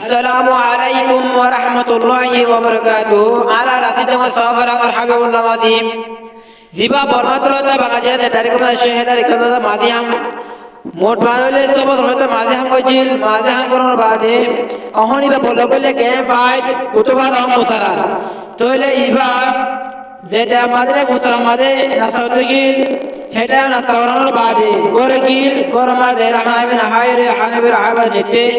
السلام عليكم ورحمة الله وبركاته على رصيد وصافر مرحبا والله عظيم زيبا برمتلوتا بغاجة تاريخ الشهادة ركضة ماضيهم موت بانولي سبب رمت ماضيهم وجيل ماضيهم كرون بعده أهوني بقولك كل كم فايد كتبها رام مسرار تويله إيبا زيدا ماضي مسرار ماضي نصرتجيل هدا نصرانو بعده كورجيل كورماضي رحنا بنا هاير رحنا بنا عبر نتة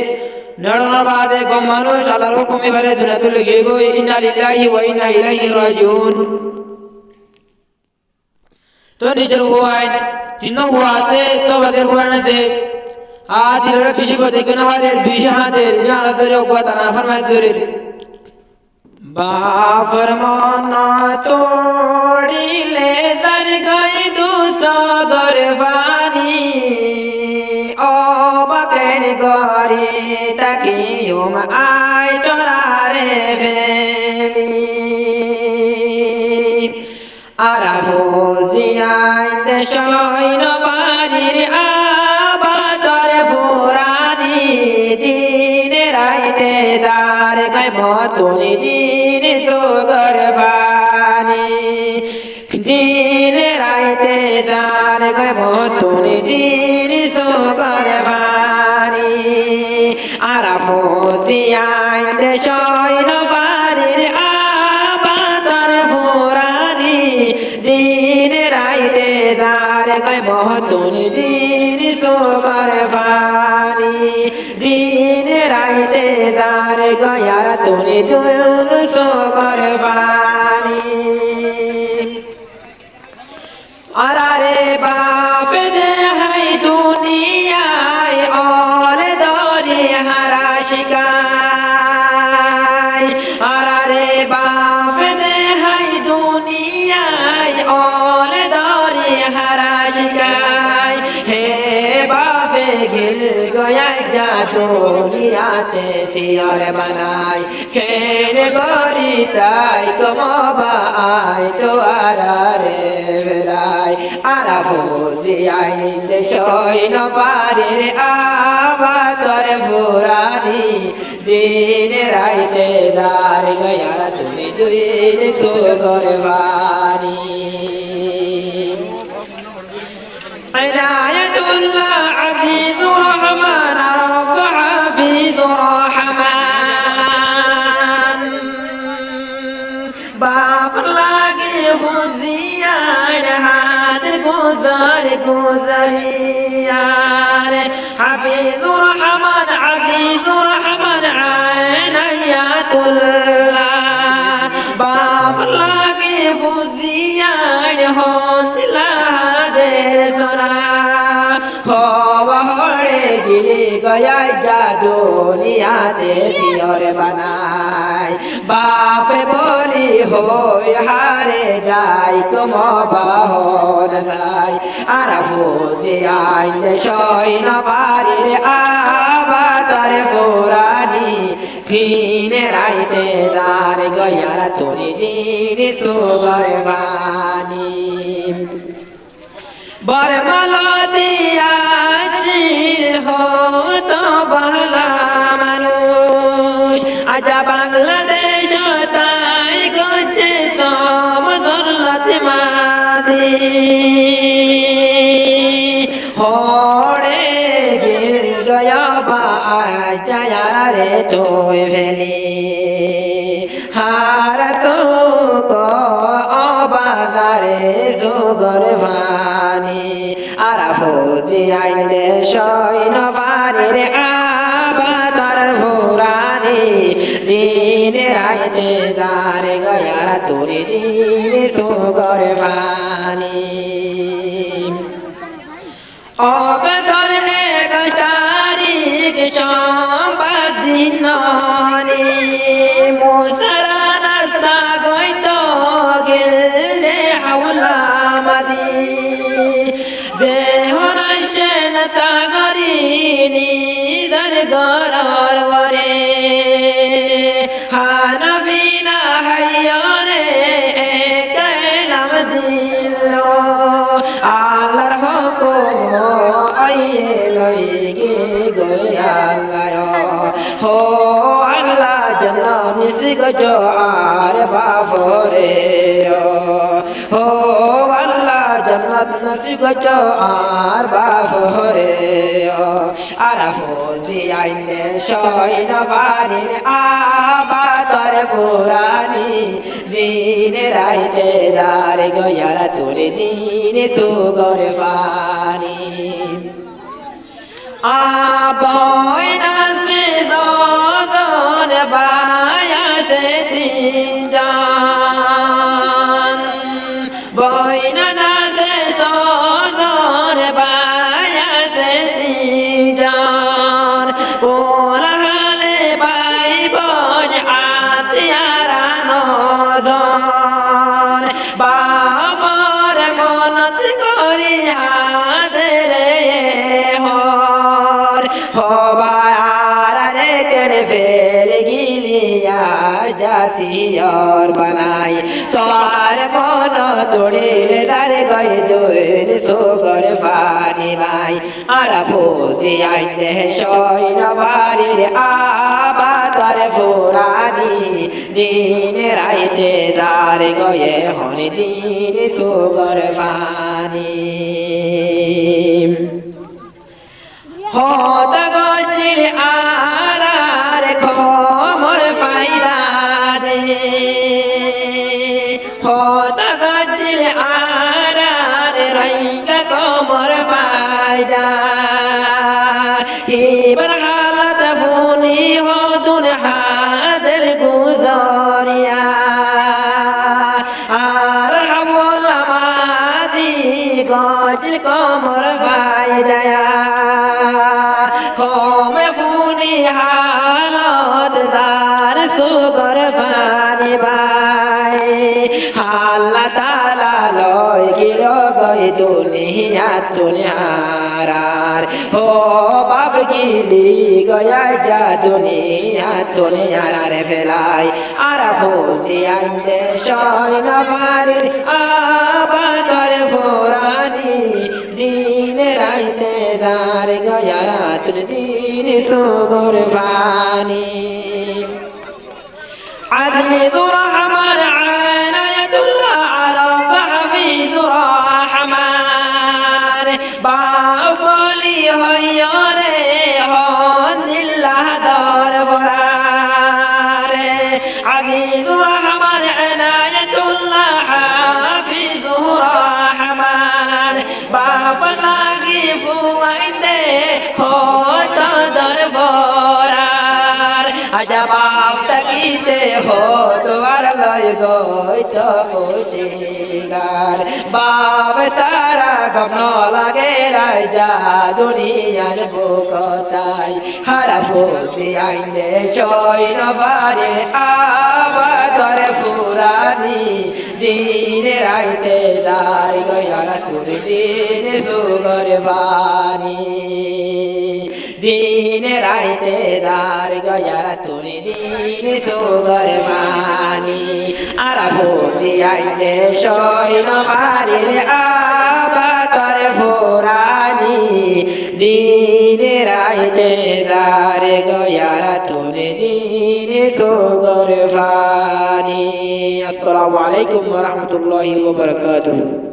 نرنا بعده كمانو شالارو كمي بره دنيا تلقيه إنا لله وإنا إليه راجعون तो निजर हुआ है तीनों हुआ से सब अदर हुआ न से आदि लड़ा पिछे को देखो ना हरे बीच हाथे जान तो जो बात ना फरमाए जोरे बा फरमाना तोड़ी ले दर गई दूसरा गरवानी ओ बकन गरी ताकि हम आए तोरारे फेली आराफो जियाइंद शोइन बाजिर आबादर फुरानी दिन राइते दार कई मतुनी दिन सोगर फानी दिन राइते दार कई मतुनी दिन सोगर फानी आराफो जियाइंद शोइन बाजिर आबादर फुरानी दिन राइते दार कई महतुन दिन सोगर फानी दिन राइते दार गयार तुनि दुन सोगर फानी अरारे बाप दे है दुनिया और दौरी हरा शिकाय अरारे बाप दे है दुनिया और दौरी हरा शिकाय हे बाफे गिल गया जा दुनियाते सियार बनाई खेल गोरी ताई कमोबा आई तो आरारे वेलाई आराफो दियाइन दे शोई न पारे आबा तोरे फुरानी दिन राइते दार गया तुनी दुइन सोगर वानी عنايتullah عزيز رحمن رب حفيظ رحمن باب لاقي فوزيان هذا الجزريان حفيظ رحمن عزيز رحمن عناية الله باب لاقي فوزيان هون गया जा दुनियाते सियोर बनाई बाप बोली हो हारे जाई तुम बाहो नसाई आराफो दियाई दे शोई न पारी रे आबा तारे फुरानी दिन राइते दार गया तुनी दिन सोगर फानी बरमला दिया शील हो तो बहला मनुष आजा बांग्लादेश ताई गुजे समझलत मादी होड़े गिर गया बा आजा यारा रे तो फेली हार तो को बाजारे सोगर भानी आराफो दियाइन दे शोई न पारी रे आबा तार फुरानी दिन राइते दार गया तुनी दिन सोगर भानी अगतर एक तारीख सोमवार दिन मुसरा नास्ता गइतो गिल्ले हाउला मादी देहरशन सागरिनी दरगार वरे हानफीना हयरे कलम दिलो আল্লাহ জান্নাত নিসিগ জো আর বাফরে ও আল্লাহ জান্নাত নসিব জো আর বাফরে আর ফুজি আইনে শৈন ফারিন আবাদর পুরানি দিন রাইতে দার গয়ারা তোর দিন সুগর ফানি আবয় নাসে দন বায়াতে তিন জান বয়না নাসে সদন বায়াতে তিন জান কোরআনে বাই বন আসিয়ারা নজন বাফর মনত করি হাদরে হবার কেড়ে ফের গিলিয়া জাসিয়র বানাই তোর মন তোড়িলে দার গয়ে দুইল সুগর ফানি ভাই আর ফুদি আইনে শৈন বাড়ির আবাদর ফুরানি দিন রাইতে দার গয়ে হনি দিন সুগর ফানি হতা গজির আর খমর ফাইদা দে হতা গজির আর রইঙ্গা কমর ফাইদা এবার হালত ফুনি হদুন হাদল গুজরিয়া আর হামল মাদি গজির কমর ফাইদা কমে ফুনি হালত দার সুগর ফানি বাই আল্লাহ তাআলা লয় গিল গই দুনিয়া তুনিয়ার ও বাপ গিলি গয়া যা দুনিয়া তুনিয়ার ফেলাই আর ফুদি আইতে শৈন ফারির আবাদর ফুরানি দিন রাইতে দার গয়া রাত্র দিন সুগর ফানি عزيز رحمن عناية الله على تحفيظ رحمن باولي هياره هون الله دار فرار عزيز رحمن عناية الله حافظ رحمن باولي فوائده هون دار فرار আজাবাব তাকিতে হো তোর লয় গই তো বুঝিগার বাব সারা গমন লাগে রাজা দুনিয়ার বুকতাই হারা ফুটি আইনে শৈন বারে আবাদর ফুরানি দিন রাইতে দার গয়ারা তোর দিন সুগর ফানি দিন রাইতে দার গয়ারা তোর দিন সুগর ফানি আর ফুটি আইতে শৈন বাড়ির আবাদর ফুরানি দিন রাইতে দার গয়ারা তোর দিন সুগর ফানি। আসসালামু আলাইকুম ওয়া রাহমাতুল্লাহি ওয়া বারাকাতুহু।